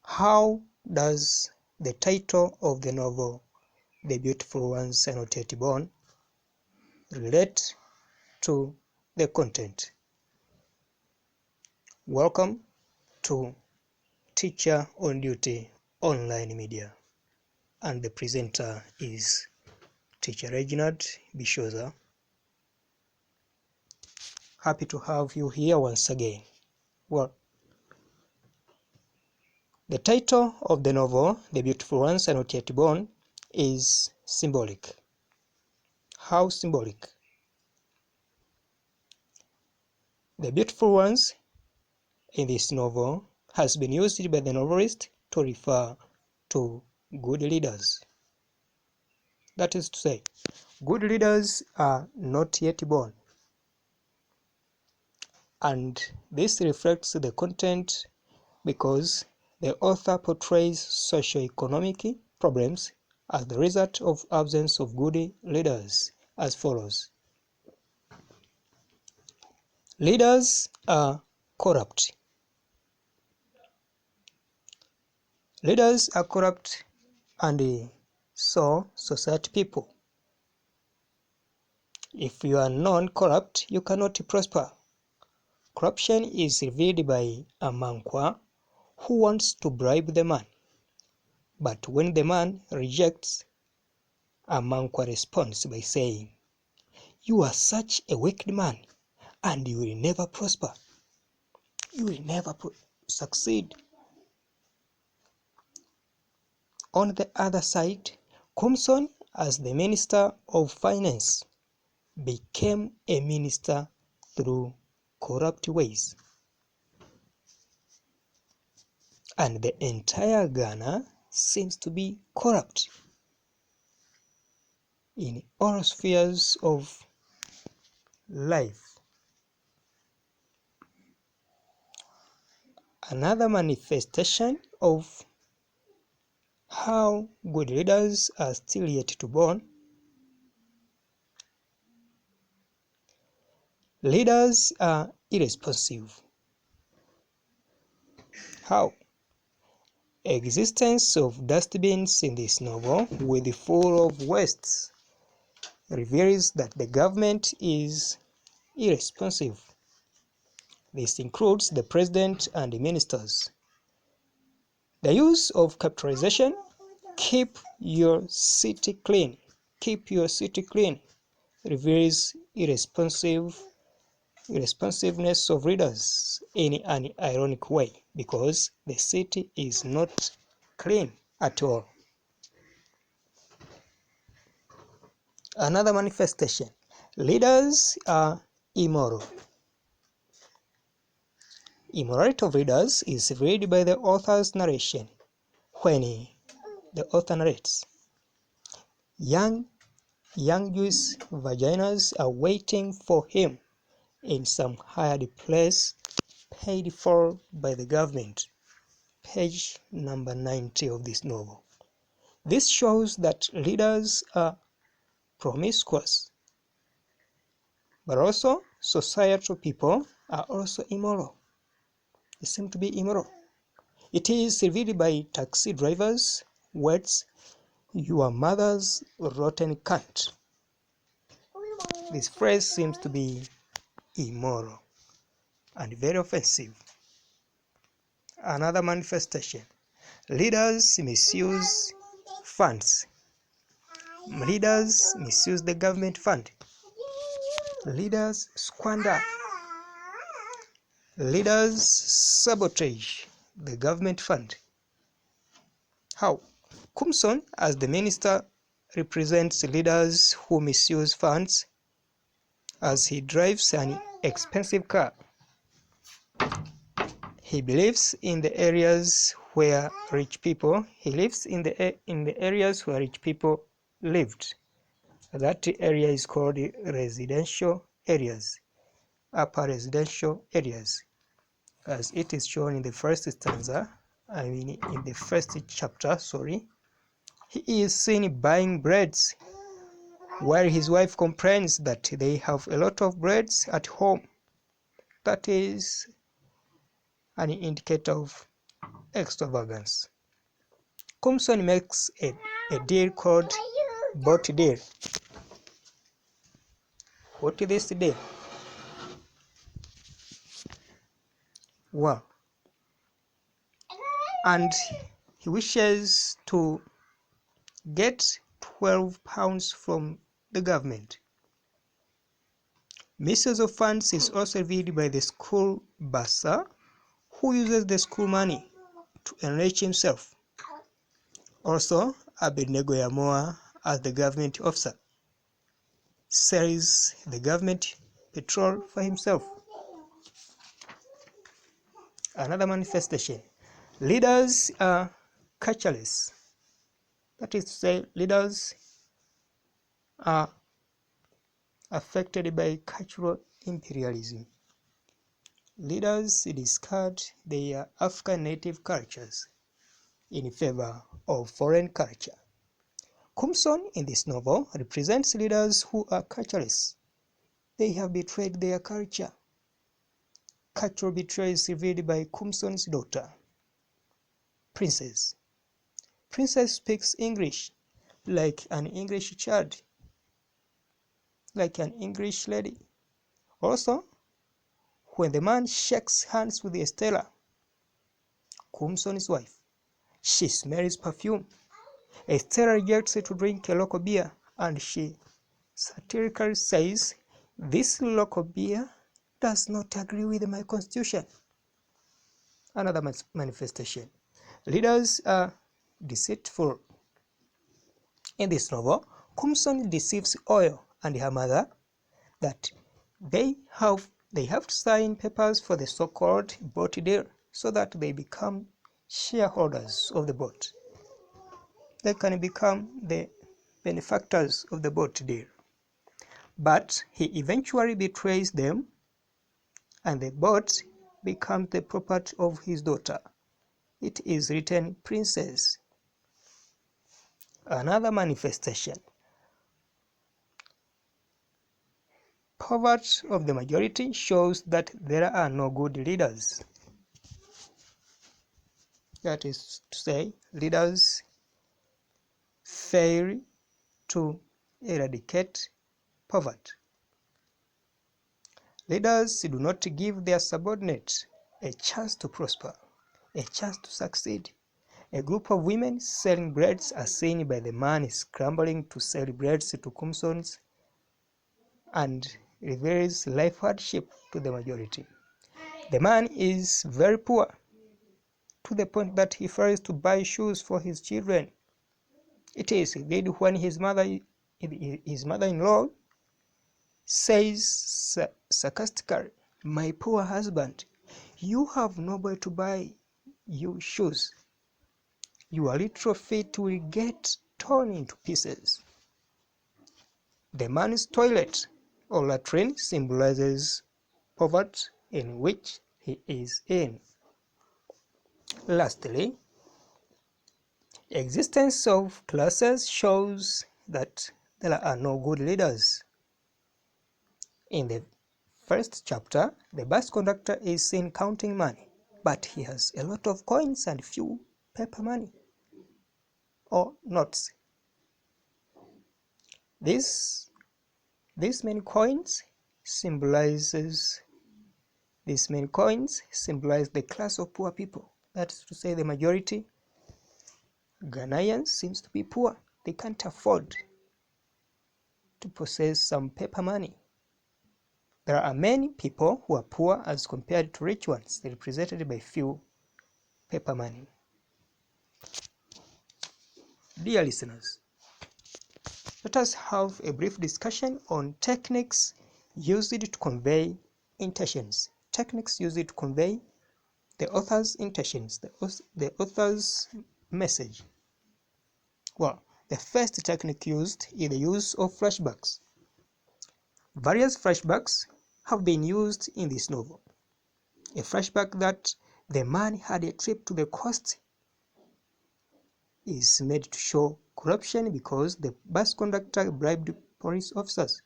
How does the title of the novel, The Beautiful Ones Are Not Yet Born, relate to the content? Welcome to Teacher on Duty Online Media, and the presenter is Teacher Reginald Bishoza. Happy to have you here once again. Well, the title of the novel, The Beautiful Ones Are Not Yet Born, is symbolic. How symbolic? The beautiful ones in this novel has been used by the novelist to refer to good leaders. That is to say, good leaders are not yet born. And this reflects the content because the author portrays socio-economic problems as the result of absence of good leaders as follows. Leaders are corrupt. Leaders are corrupt, and so society people. If you are non-corrupt, you cannot prosper. Corruption is revealed by a mankwa who wants to bribe the man. But when the man rejects, a mankwa responds by saying, "You are such a wicked man, and you will never prosper. You will never succeed." On the other side, Comson, as the Minister of Finance, became a minister through corrupt ways. And the entire Ghana seems to be corrupt in all spheres of life. Another manifestation of how good leaders are still yet to born. Leaders are irresponsive. How? Existence of dustbins in this novel with full of wastes reveals that the government is irresponsive. This includes the president and the ministers. The use of capitalization, keep your city clean, reveals irresponsiveness of leaders in an ironic way because the city is not clean at all. Another manifestation, leaders are immoral. Immorality of leaders is read by the author's narration when the author narrates, young Jewish vaginas are waiting for him in some hired place paid for by the government. Page number 90 of this novel. This shows that leaders are promiscuous, but also societal people are also immoral. They seem to be immoral. It is revealed by taxi drivers' words, "Your mother's rotten cunt." This phrase seems to be immoral and very offensive. Another manifestation, leaders misuse funds. Leaders misuse the government fund. Leaders squander. Leaders sabotage the government fund. How? Comson, as the minister, represents leaders who misuse funds as he drives an expensive car. He lives in the areas where rich people lived. That area is called residential areas, upper residential areas, as it is shown in the first stanza. In the first chapter, he is seen buying breads while his wife complains that they have a lot of breads at home. That is an indicator of extravagance. Kumson makes a deal called boat deal. What is this deal? Well, and he wishes to get £12 from the government. Misuse of funds is also revealed by the school bursar, who uses the school money to enrich himself. Also, Abednego Yamoa, as the government officer, sells the government petrol for himself. Another manifestation. Leaders are cultureless. That is to say, leaders are affected by cultural imperialism. Leaders discard their African native cultures in favor of foreign culture. Kumson in this novel represents leaders who are cultureless. They have betrayed their culture. Cultural betrayal is revealed by Kumson's daughter, Princess. Princess speaks English like an English child, like an English lady. Also, when the man shakes hands with Estella, Kumson's wife, she smells perfume. Estella rejects to drink a local beer, and she satirically says, "This local beer does not agree with my constitution." Another manifestation. Leaders are deceitful. In this novel, Kumson deceives Oyo and her mother that they have to sign papers for the so-called boat deal so that they become shareholders of the boat. They can become the benefactors of the boat deal. But he eventually betrays them, and the boat becomes the property of his daughter. It is written Princess. Another manifestation. Poverty of the majority shows that there are no good leaders. That is to say, leaders fail to eradicate poverty. Leaders do not give their subordinates a chance to prosper, a chance to succeed. A group of women selling breads are seen by the man scrambling to sell breads to Kumsons and reveals life hardship to the majority. The man is very poor, to the point that he fails to buy shoes for his children. It is revealed when his mother-in-law says sarcastically, "My poor husband, you have nobody to buy you shoes. Your little feet will get torn into pieces." The man's toilet or latrine symbolizes poverty in which he is in. Lastly, existence of classes shows that there are no good leaders. In the first chapter, the bus conductor is seen counting money, but he has a lot of coins and few paper money or notes. These many coins symbolize the class of poor people. That is to say, the majority Ghanaians seems to be poor. They can't afford to possess some paper money. There are many people who are poor as compared to rich ones, represented by few paper money. Dear listeners, let us have a brief discussion on techniques used to convey intentions. Techniques used to convey the author's intentions, the author's message. Well, the first technique used is the use of flashbacks. Various flashbacks have been used in this novel. A flashback that the man had a trip to the coast is made to show corruption because the bus conductor bribed police officers.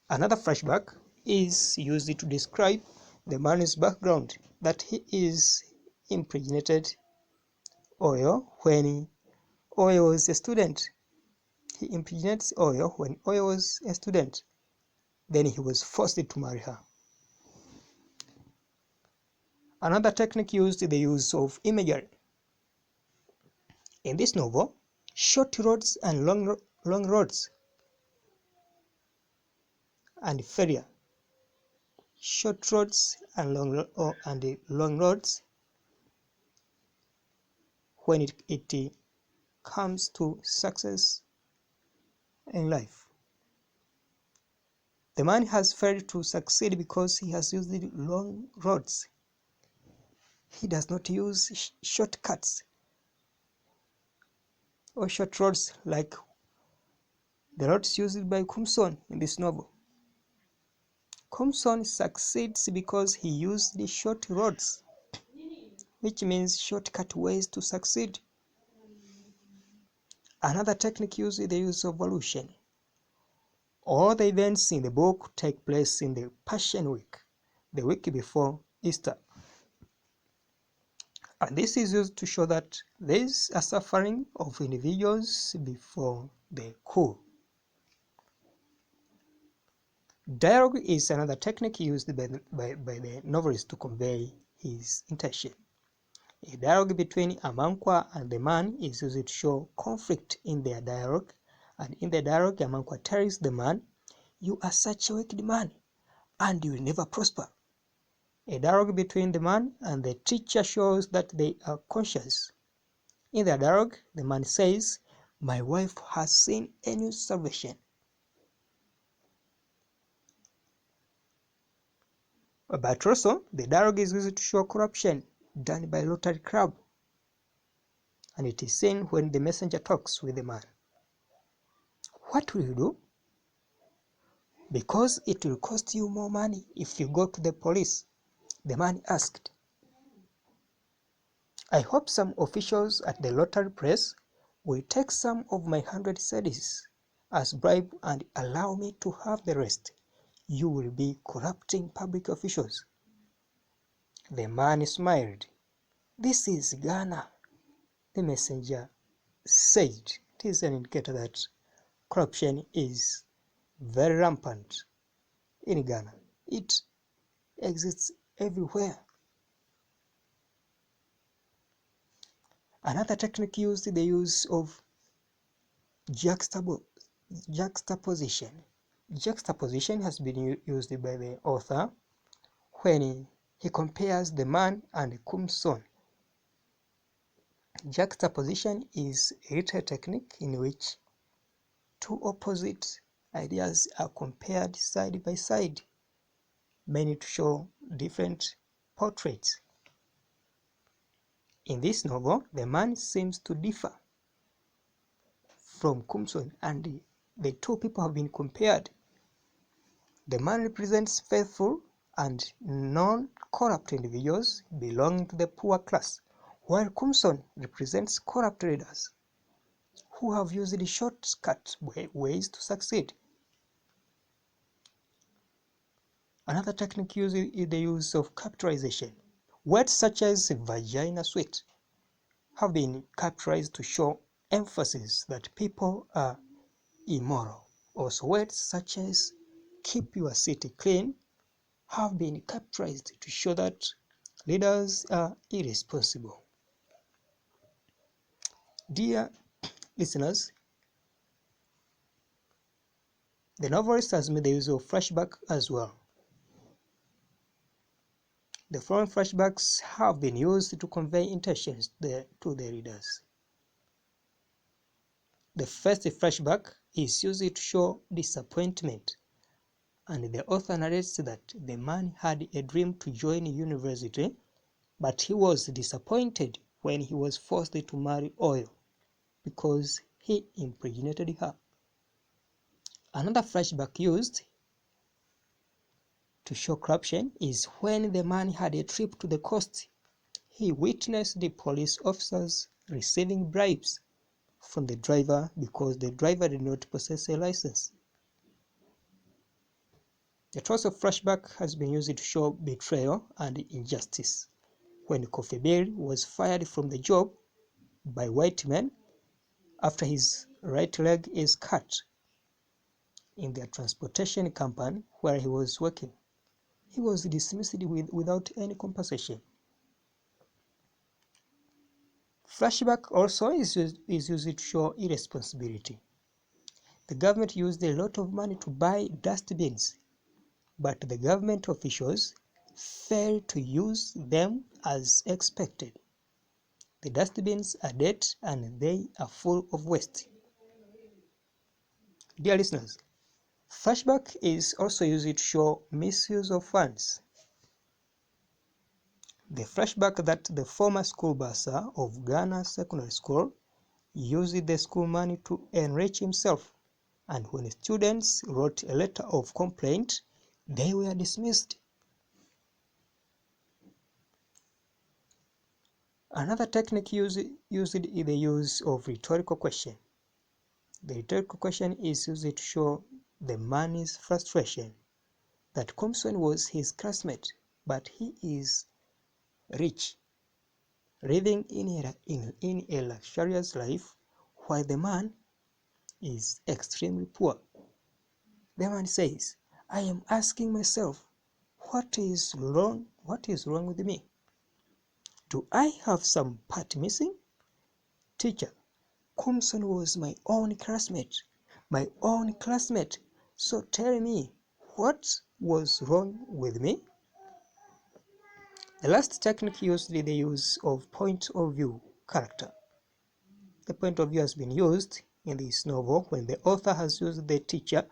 Another flashback is used to describe the man's background, that he is impregnated oil when oil was a student. He impregnates oil when oil was a student. Then he was forced to marry her. Another technique used is the use of imagery. In this novel, short roads and long roads and failure. Short roads and long roads when it comes to success in life. The man has failed to succeed because he has used long roads. He does not use shortcuts or short roads like the roads used by Kumson in this novel. Kumson succeeds because he used the short roads, which means shortcut ways to succeed. Another technique used is the use of allusion. All the events in the book take place in the Passion Week, the week before Easter. And this is used to show that there is a suffering of individuals before the coup. Dialogue is another technique used by the novelist to convey his intention. A dialogue between Amankwa and the man is used to show conflict in their dialogue, and in the dialogue Amankwa tells the man, "You are such a wicked man, and you will never prosper." A dialogue between the man and the teacher shows that they are conscious. In the dialogue, the man says, "My wife has seen a new salvation." But also, the dialogue is used to show corruption done by Rotary Club, and it is seen when the messenger talks with the man. "What will you do? Because it will cost you more money if you go to the police," the man asked. "I hope some officials at the Rotary Press will take some of my 100 cedis as bribe and allow me to have the rest. You will be corrupting public officials." The man smiled. "This is Ghana," the messenger said. It is an indicator that corruption is very rampant in Ghana. It exists everywhere. Another technique used is the use of juxtaposition. Juxtaposition has been used by the author when he compares the man and Kumson. Juxtaposition is a literary technique in which two opposite ideas are compared side by side, meant to show different portraits. In this novel, the man seems to differ from Kumson, and the two people have been compared. The man represents faithful and non-corrupt individuals belonging to the poor class, while Kumson represents corrupt leaders who have used shortcut ways to succeed. Another technique used is the use of capitalization. Words such as vagina sweet have been capitalized to show emphasis that people are immoral. Also, words such as keep your city clean have been capitalized to show that leaders are irresponsible. Dear listeners, the novelist has made the use of flashback as well. The following flashbacks have been used to convey intentions to the readers. The first flashback is used to show disappointment, and the author narrates that the man had a dream to join university, but he was disappointed when he was forced to marry Oil because he impregnated her. Another flashback used to show corruption is when the man had a trip to the coast. He witnessed the police officers receiving bribes from the driver because the driver did not possess a license. The choice of flashback has been used to show betrayal and injustice. When Kofi Berry was fired from the job, by white men after his right leg is cut in their transportation company where he was working. He was dismissed without any compensation. Flashback also is used to show irresponsibility. The government used a lot of money to buy dustbins, but the government officials failed to use them as expected. The dustbins are dead and they are full of waste. Dear listeners, flashback is also used to show misuse of funds. The flashback that the former school bursar of Ghana Secondary School used the school money to enrich himself, and when students wrote a letter of complaint, they were dismissed. Another technique used is the use of rhetorical question. The rhetorical question is used to show the man's frustration that Compson was his classmate, but he is rich, living in a luxurious life, while the man is extremely poor. The man says, I am asking myself, what is wrong with me? Do I have some part missing? Teacher, Compson was my own classmate. So tell me, what was wrong with me? The last technique used is the use of point of view character. The point of view has been used in this novel when the author has used the teacher